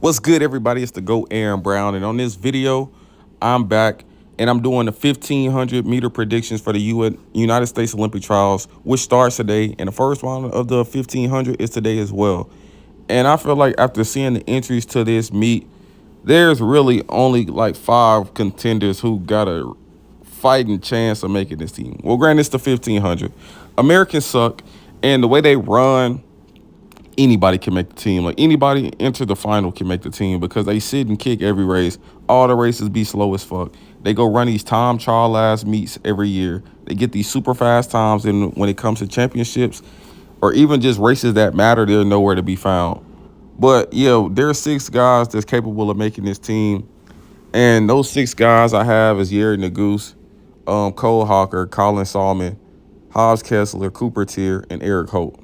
What's good, everybody? It's the GOAT Aaron Brown, and on this video, I'm back and I'm doing the 1500-meter predictions for the United States Olympic trials, which starts today. And the first round of the 1500 is today as well. And I feel like after seeing the entries to this meet, there's really only like 5 contenders who got a fighting chance of making this team. Well, granted, it's the 1500. Americans suck, and the way they run, anybody can make the team. Like, anybody enter the final can make the team because they sit and kick every race. All the races be slow as fuck. They go run these time trial ass meets every year. They get these super fast times, and when it comes to championships or even just races that matter, they're nowhere to be found. But yeah, there are 6 guys that's capable of making this team, and those 6 guys I have is Nuguse, Cole Hawker, Colin Salmon, Hobbs Kessler, Cooper Tier, and Eric Holt.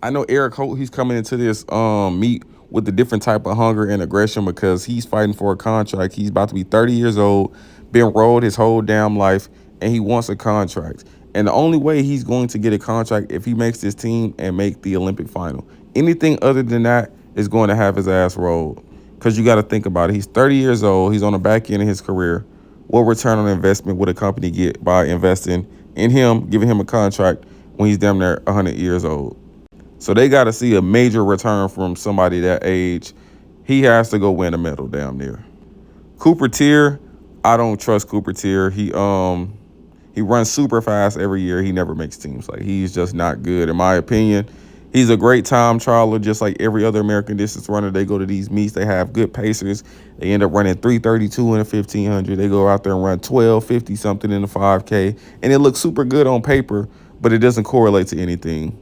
I know Eric Holt, he's coming into this meet with a different type of hunger and aggression because he's fighting for a contract. He's about to be 30 years old, been rolled his whole damn life, and he wants a contract. And the only way he's going to get a contract if he makes this team and make the Olympic final. Anything other than that is going to have his ass rolled. Because you got to think about it. He's 30 years old. He's on the back end of his career. What return on investment would a company get by investing in him, giving him a contract when he's damn near 100 years old? So they got to see a major return from somebody that age. He has to go win a medal damn near. Cooper Tier, I don't trust Cooper Tier. He runs super fast every year. He never makes teams. Like, he's just not good in my opinion. He's a great time trialer, just like every other American distance runner. They go to these meets. They have good pacers. They end up running 3:32 in the 1500. They go out there and run 12:50 something in the 5K, and it looks super good on paper, but it doesn't correlate to anything.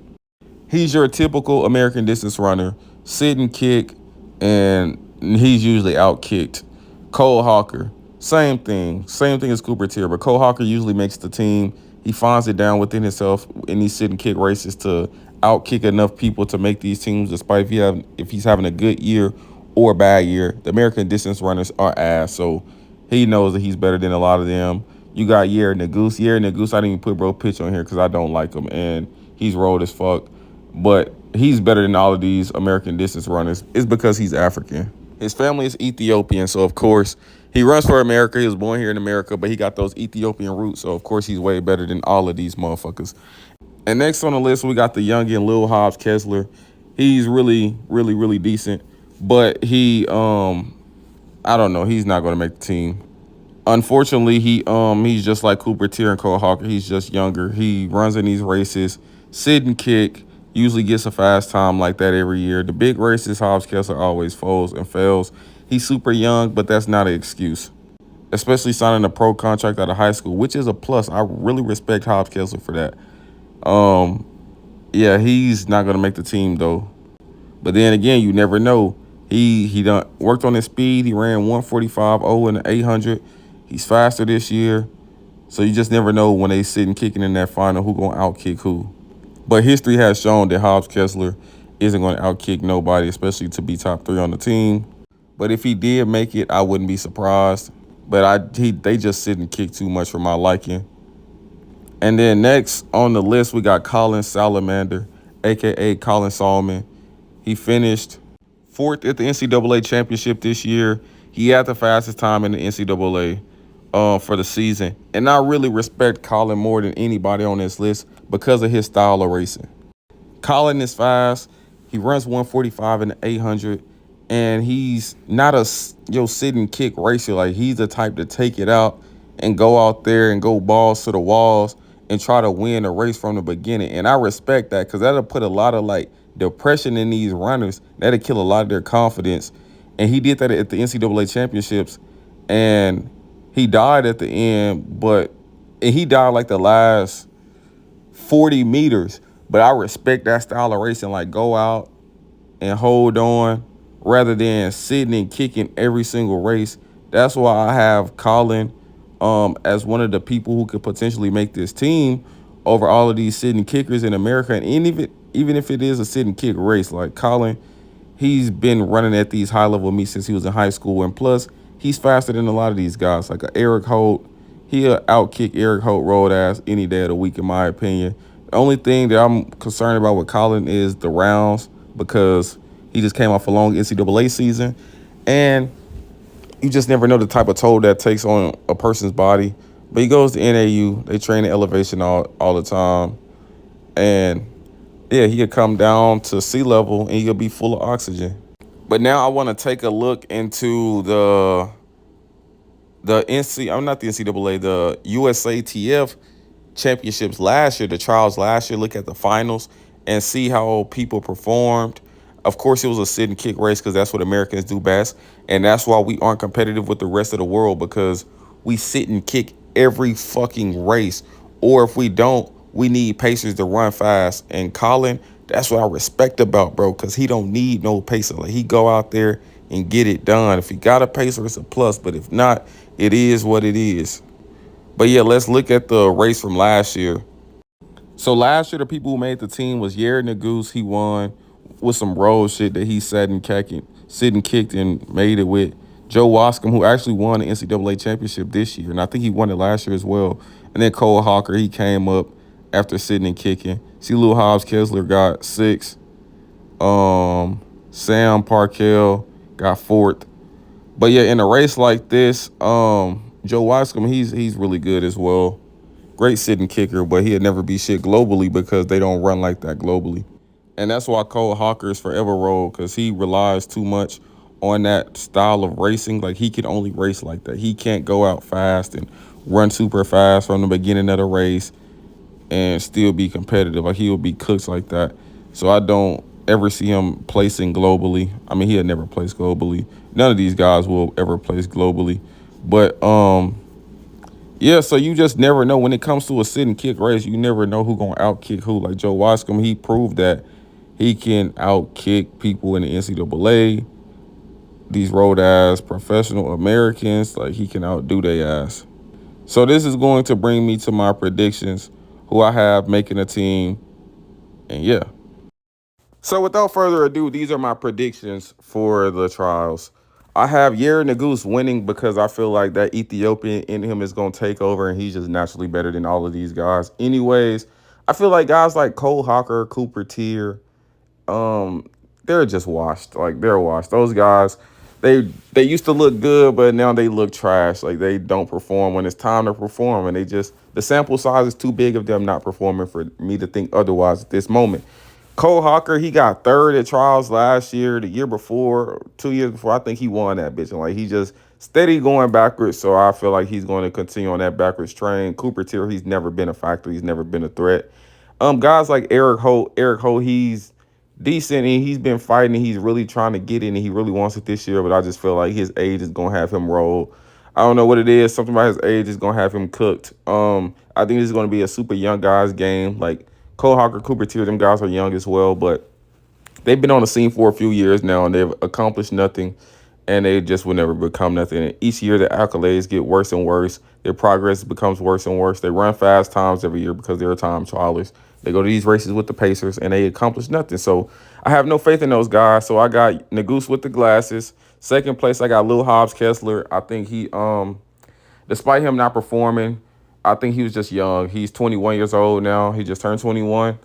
He's your typical American distance runner, sit and kick, and he's usually out-kicked. Cole Hawker, same thing as Cooper Tier, but Cole Hawker usually makes the team. He finds it down within himself in these sit and kick races to out-kick enough people to make these teams, despite if he's having a good year or a bad year. The American distance runners are ass, so he knows that he's better than a lot of them. You got Nuguse. Nuguse, I didn't even put bro pitch on here because I don't like him, and he's rolled as fuck. But he's better than all of these American distance runners. It's because he's African. His family is Ethiopian, so of course he runs for America. He was born here in America, but he got those Ethiopian roots, so of course he's way better than all of these motherfuckers. And next on the list, we got the youngin' Lil Hobbs Kessler. He's really, really, really decent, but I don't know, he's not going to make the team. Unfortunately, he's just like Cooper Tier and Cole Hawker. He's just younger. He runs in these races, sit and kick, usually gets a fast time like that every year. The big races, Hobbs Kessler always falls and fails. He's super young, but that's not an excuse, especially signing a pro contract out of high school, which is a plus. I really respect Hobbs Kessler for that. Yeah, he's not going to make the team, though. But then again, you never know. He done worked on his speed. He ran 1:45.0 in the 800. He's faster this year. So you just never know when they sitting kicking in that final who going to outkick who. But history has shown that Hobbs Kessler isn't going to outkick nobody, especially to be top 3 on the team. But if he did make it, I wouldn't be surprised. But they just sit and kick too much for my liking. And then next on the list, we got Colin Salamander, a.k.a. Colin Salmon. He finished 4th at the NCAA championship this year. He had the fastest time in the NCAA for the season. And I really respect Colin more than anybody on this list because of his style of racing. Colin is fast. He runs 1:45 in the 800. And he's not a sit and kick racer. Like, he's the type to take it out and go out there and go balls to the walls and try to win a race from the beginning. And I respect that because that'll put a lot of, like, depression in these runners. That'll kill a lot of their confidence. And he did that at the NCAA championships. And he died at the end, but he died like the last 40 meters. But I respect that style of racing. Like, go out and hold on rather than sitting and kicking every single race. That's why I have Colin as one of the people who could potentially make this team over all of these sitting kickers in America. And even if it is a sitting kick race, like Colin, he's been running at these high-level meets since he was in high school. And plus, he's faster than a lot of these guys. Like Eric Holt, he'll outkick Eric Holt road ass any day of the week, in my opinion. The only thing that I'm concerned about with Colin is the rounds, because He just came off a long NCAA season, and you just never know the type of toll that takes on a person's body. But he goes to NAU. They train in elevation all the time, and yeah, he could come down to sea level and he'll be full of oxygen. But now I want to take a look into the NC. I'm not the NCAA, the USATF championships last year, the trials last year. Look at the finals and see how people performed. Of course, it was a sit and kick race because that's what Americans do best, and that's why we aren't competitive with the rest of the world, because we sit and kick every fucking race. Or if we don't, we need pacers to run fast. And Colin, that's what I respect about bro, because he don't need no pacer. Like, he go out there and get it done. If he got a pacer, it's a plus. But if not, it is what it is. But yeah, let's look at the race from last year. So last year, the people who made the team was Nuguse. He won with some road shit that he sit and kicked and made it with. Joe Wascom, who actually won the NCAA championship this year, and I think he won it last year as well. And then Cole Hawker, he came up after sitting and kicking. See, Lil Hobbs Kessler got sixth. Sam Parkell got fourth. But yeah, in a race like this, Joe Wascom, he's really good as well. Great sitting kicker, but he'd never be shit globally because they don't run like that globally. And that's why Cole Hawker is forever rolled, because he relies too much on that style of racing. Like, he can only race like that. He can't go out fast and run super fast from the beginning of the race and still be competitive. Like, he will be cooked like that. So I don't ever see him placing globally. I mean, he'll never place globally. None of these guys will ever place globally. But yeah, so you just never know when it comes to a sit and kick race. You never know who gonna outkick who. Like Joe Wascom, he proved that he can outkick people in the NCAA. These road ass professional Americans, like, he can outdo their ass. So this is going to bring me to my predictions, who I have making a team, and yeah. So without further ado, these are my predictions for the trials. I have Nuguse winning because I feel like that Ethiopian in him is going to take over, and he's just naturally better than all of these guys. Anyways, I feel like guys like Cole Hawker, Cooper Tier, um, they're just washed. Like, they're washed. Those guys, they used to look good, but now they look trash. Like, they don't perform when it's time to perform, and the sample size is too big of them not performing for me to think otherwise at this moment. Cole Hawker, he got third at trials last year, the year before, 2 years before. I think he won that bitch. And like, he just steady going backwards. So I feel like he's going to continue on that backwards train. Cooper Tier, he's never been a factor. He's never been a threat. Guys like Eric Ho, he's decent, and he's been fighting, and he's really trying to get in, and he really wants it this year. But I just feel like his age is gonna have him roll. I don't know what it is. Something about his age is gonna have him cooked. I think this is gonna be a super young guys game. Like, Cole Hawker, Cooper Tier, them guys are young as well, but they've been on the scene for a few years now, and they've accomplished nothing, and they just will never become nothing. And each year, the accolades get worse and worse. Their progress becomes worse and worse. They run fast times every year because they're time trialers. They go to these races with the Pacers, and they accomplish nothing. So I have no faith in those guys. So I got Nuguse with the glasses. Second place, I got Lil Hobbs Kessler. I think despite him not performing, I think he was just young. He's 21 years old now. He just turned 21.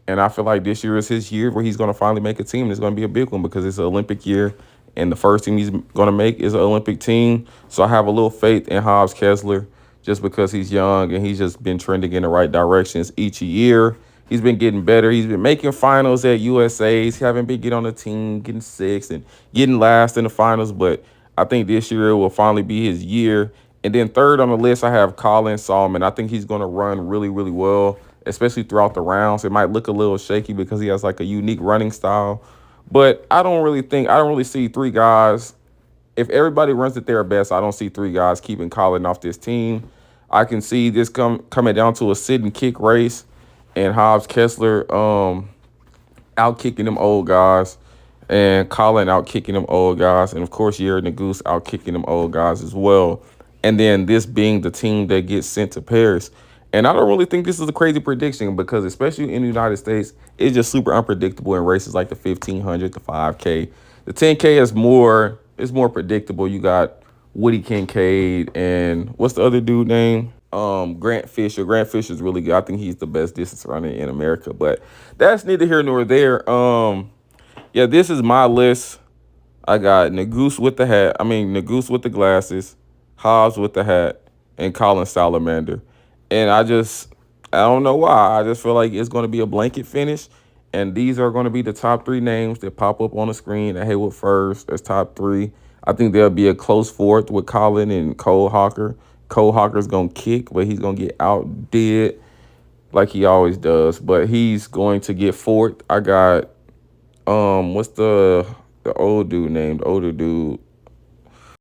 And I feel like this year is his year where he's going to finally make a team. And it's going to be a big one because it's an Olympic year. And the first team he's going to make is an Olympic team. So I have a little faith in Hobbs Kessler just because he's young and he's just been trending in the right directions each year. He's been getting better. He's been making finals at USA's. He haven't been getting on the team, getting sixth and getting last in the finals. But I think this year will finally be his year. And then third on the list, I have Colin Solomon. I think he's going to run really, really well, especially throughout the rounds. It might look a little shaky because he has like a unique running style. But I don't really see three guys. If everybody runs at their best, I don't see three guys keeping Colin off this team. I can see this coming down to a sit and kick race, and Hobbs Kessler out kicking them old guys, and Colin out kicking them old guys, and of course Nuguse out kicking them old guys as well. And then this being the team that gets sent to Paris. And I don't really think this is a crazy prediction because, especially in the United States, it's just super unpredictable in races like the 1500, the 5K. The 10K is more predictable. You got Woody Kincaid and what's the other dude name? Grant Fisher. Grant Fisher's really good. I think he's the best distance runner in America, but that's neither here nor there. Yeah, this is my list. I got Nuguse with the hat. I mean, Nuguse with the glasses, Hobbs with the hat, and Colin Salamander. And I don't know why. I just feel like it's going to be a blanket finish. And these are going to be the top three names that pop up on the screen at Haywood first as top three. I think there'll be a close fourth with Colin and Cole Hawker. Cole Hawker's going to kick, but he's going to get outdid like he always does. But he's going to get fourth. I got what's the old dude named? The older dude.